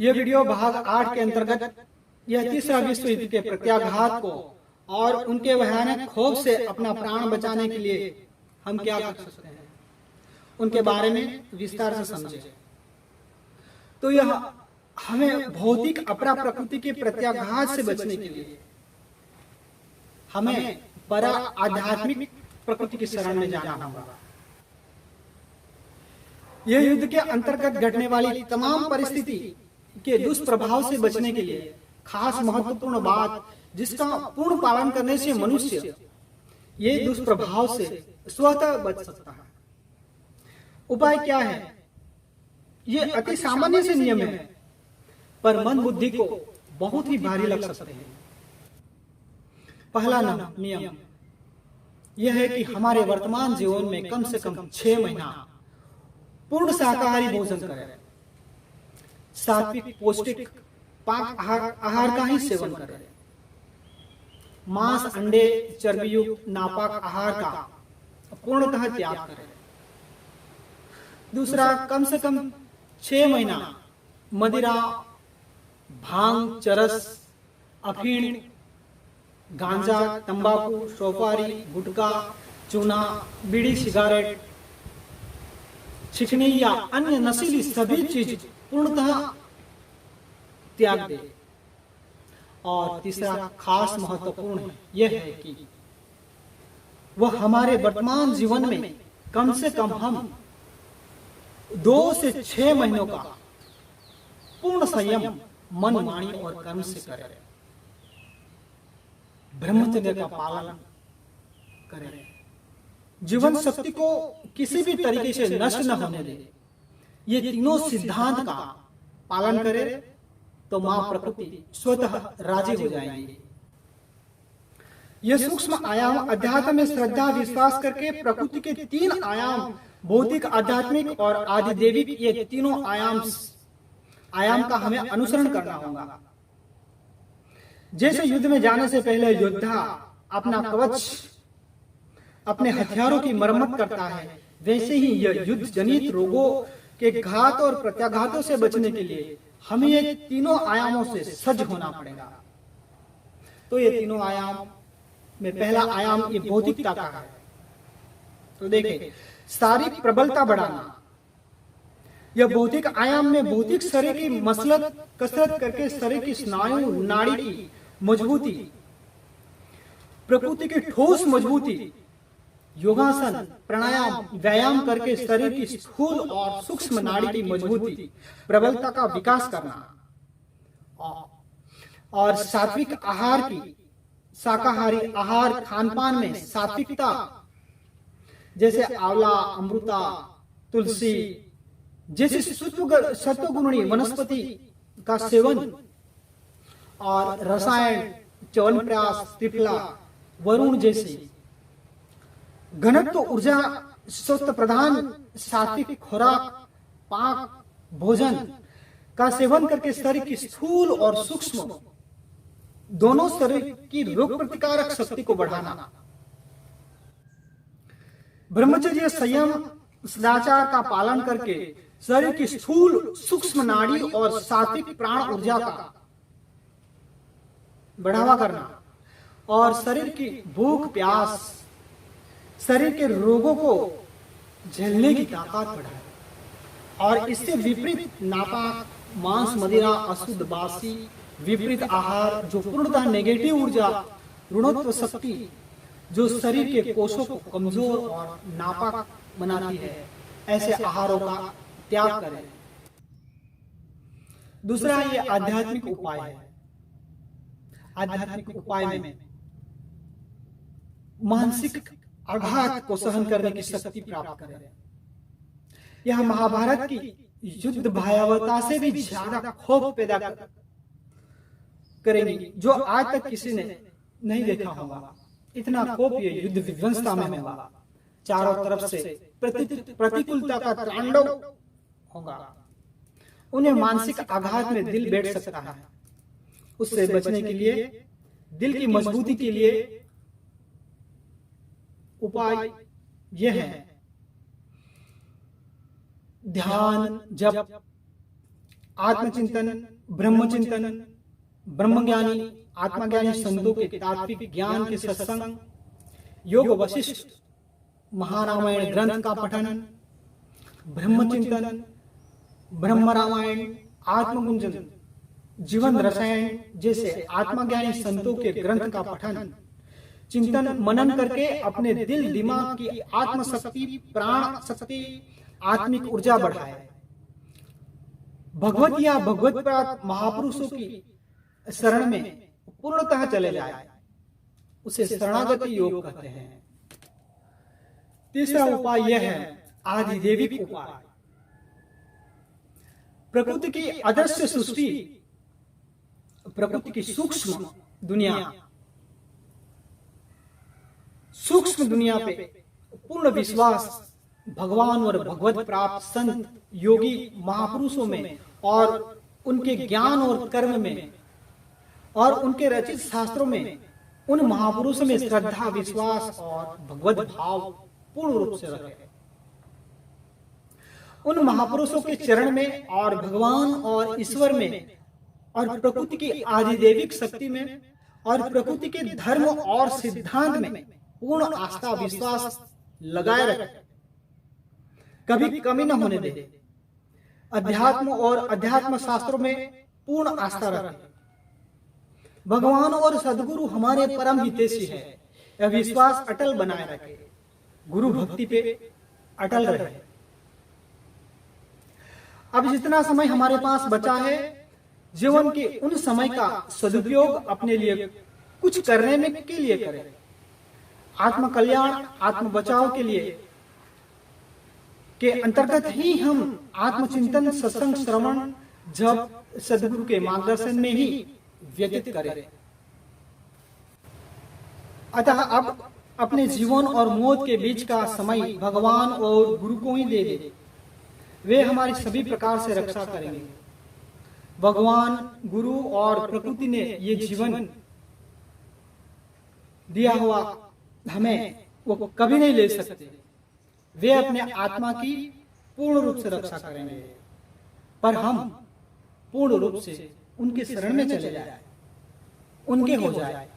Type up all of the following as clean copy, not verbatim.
यह वीडियो भाग 8 के अंतर्गत यह तीसरा विश्व युद्ध के प्रत्याघात को और उनके भयानक खौफ से अपना प्राण बचाने के लिए हम क्या कर सकते हैं उनके बारे में विस्तार से समझे। तो यह हमें भौतिक अपरा प्रकृति के प्रत्याघात से बचने के लिए हमें परा आध्यात्मिक प्रकृति की शरण में जाना होगा। यह युद्ध के अंतर्गत घटने वाली तमाम परिस्थिति के दुष्प्रभाव से बचने के लिए खास महत्वपूर्ण बात जिसका पूर्ण पालन करने से मनुष्य ये दुष्प्रभाव से स्वतः बच सकता है। उपाय क्या है? ये अति सामान्य से नियम है पर मन बुद्धि को बहुत ही भारी लग सकते हैं। पहला नियम यह है कि हमारे वर्तमान जीवन में कम से कम 6 महीना पूर्ण शाकाहारी भोजन करें। सात्विक पौष्टिक पाक आहार का ही सेवन करें। मांस अंडे चर्बीयुक्त नापाक आहार का पूर्णतः त्याग करें। दूसरा, कम से कम 6 महीना मदिरा भांग चरस अफीण गांजा तंबाकू सोपारी गुटखा चूना बीड़ी सिगारेट छिकनी या अन्य नशीली सभी चीज पूर्णतः त्याग दे। और तीसरा खास महत्वपूर्ण यह है कि वह हमारे वर्तमान जीवन में कम से कम हम 2 से 6 महीनों का पूर्ण संयम मन वाणी और कर्म से करें। ब्रह्मचर्य का पालन करें। जीवन शक्ति को किसी भी तरीके से नष्ट न होने दे। ये तीनों सिद्धांत का पालन करें तो मां प्रकृति स्वतः राजी हो जाएंगी। ये सूक्ष्म आयाम अध्यात्म में श्रद्धा विश्वास करके प्रकृति के 3 आयाम भौतिक आध्यात्मिक और आदिदेविक ये तीनों आयाम का हमें अनुसरण करना होगा। जैसे युद्ध में जाने से पहले योद्धा अपना कवच अपने हथियारों की मरम्मत करता है, वैसे ही यह युद्ध जनित रोगों के घात और प्रत्याघातों से बचने के लिए हमें ये तीनों आयामों से सज्ज होना पड़ेगा। तो ये तीनों आयाम में पहला आयाम ये भौतिकता का है। तो देखें, शारीरिक प्रबलता बढ़ाना। यह भौतिक आयाम में भौतिक शरीर की मसलत कसरत करके शरीर की स्नायु नाड़ी की मजबूती, प्रकृति की ठोस मजबूती, योगासन प्राणायाम व्यायाम करके शरीर की स्थूल और सूक्ष्म नाड़ी की मजबूती प्रबलता का विकास करना। और सात्विक आहार की शाकाहारी आहार खानपान में सात्विकता जैसे आंवला अमृता तुलसी जैसे सत्वगुणी वनस्पति का सेवन और रसायन च्यवनप्राश त्रिफला वरुण जैसी घनत्व ऊर्जा स्वस्थ प्रधान सात्विक खुराक पाक भोजन का सेवन करके शरीर की स्थूल और सूक्ष्म दोनों शरीर की रोग प्रतिकारक शक्ति को बढ़ाना। ब्रह्मचर्य संयम सदाचार का पालन करके शरीर की स्थूल सूक्ष्म नाड़ी और सात्विक प्राण ऊर्जा का बढ़ावा करना और शरीर की भूख प्यास शरीर के रोगों को झेलने की ताकत बढ़ाए। और इससे विपरीत नापाक मांस मदिरा अशुद्ध बासी विपरीत आहार जो पूर्णतः नेगेटिव ऊर्जा ऋणत्व शक्ति जो शरीर के कोषों को कमजोर और नापाक बनाती है, ऐसे आहारों का त्याग करें। दूसरा ये आध्यात्मिक उपाय है। आध्यात्मिक उपाय में मानसिक आघात को सहन करने की शक्ति प्राप्त करें। यह महाभारत की युद्ध भयावहता से भी ज्यादा खौफ पैदा करेगी जो आज तक किसी ने नहीं देखा होगा। इतना खौफ ये युद्ध विध्वंसता में होगा। चारों तरफ से प्रतिकूलता का तांडव होगा। उन्हें मानसिक आघात में दिल बैठ सकता है। उससे बचने के लिए दिल की मजबूती के लिए उपाय यह है ध्यान जप आत्मचिंतन, ब्रह्मचिंतन, ब्रह्मज्ञानी, आत्मज्ञानी संतों के तात्विक ज्ञान के सत्संग, योग वशिष्ठ, महारामायण ग्रंथ का पठन, ब्रह्मचिंतन, ब्रह्म रामायण, आत्मगुंजन, जीवन रसायन जैसे आत्मज्ञानी संतों के ग्रंथ का पठन, चिंतन मनन करके अपने दिल दिमाग की आत्मशक्ति, प्राण शक्ति, आत्मिक ऊर्जा बढ़ाए। भगवत या भगवत प्राप्त महापुरुषों की शरण में पूर्णतः चले जाए, उसे शरणागति योग कहते हैं। तीसरा उपाय यह है आधिदैविक उपाय। प्रकृति की अदृश्य सृष्टि, प्रकृति की सूक्ष्म दुनिया पे पूर्ण विश्वास भगवान और भगवत प्राप्त संत, योगी, महापुरुषों में और उनके ज्ञान और कर्म में और उनके रचित शास्त्रों में, उन महापुरुषों में श्रद्धा, विश्वास और भगवत भाव पूर्ण रूप से रखे। उन महापुरुषों के चरण में और भगवान और ईश्वर में और प्रकृति की आधिदैविक शक्ति में और प्रकृति के धर्म और सिद्धांत में पूर्ण आस्था, विश्वास लगाए रखे, कभी कमी न होने दे। अध्यात्म और अध्यात्म शास्त्रों में पूर्ण आस्था रखे। भगवान और सदगुरु हमारे परम हितैषी है, यह विश्वास अटल बनाए रखे। गुरु भक्ति पे अटल रहे। अब जितना समय हमारे पास बचा है, जीवन के उन समय का सदुपयोग अपने लिए कुछ करने में के लिए करें। आत्म कल्याण, आत्म बचाव के लिए के अंतर्गत ही हम आत्मचिंतन, सत्संग, श्रवण, जप, सदगुरु के मार्गदर्शन में ही व्यतीत करें। अतः अब अपने जीवन और मौत के बीच का समय भगवान और गुरु को ही दे दे। वे हमारी सभी प्रकार से रक्षा करेंगे। भगवान, गुरु और प्रकृति ने ये जीवन दिया हुआ हमें वो कभी नहीं ले सकते। वे अपने आत्मा की पूर्ण रूप से रक्षा करेंगे, पर हम पूर्ण रूप से उनके शरण में चले जाए, उनके हो जाए।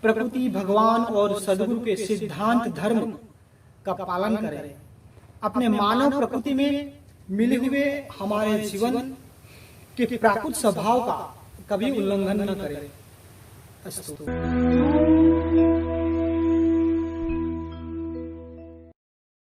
प्रकृति, भगवान और सदगुरु के सिद्धांत, धर्म का पालन करें। अपने मानव प्रकृति में मिले हुए हमारे जीवन के प्राकृत स्वभाव का कभी उल्लंघन न करें। अस्तु।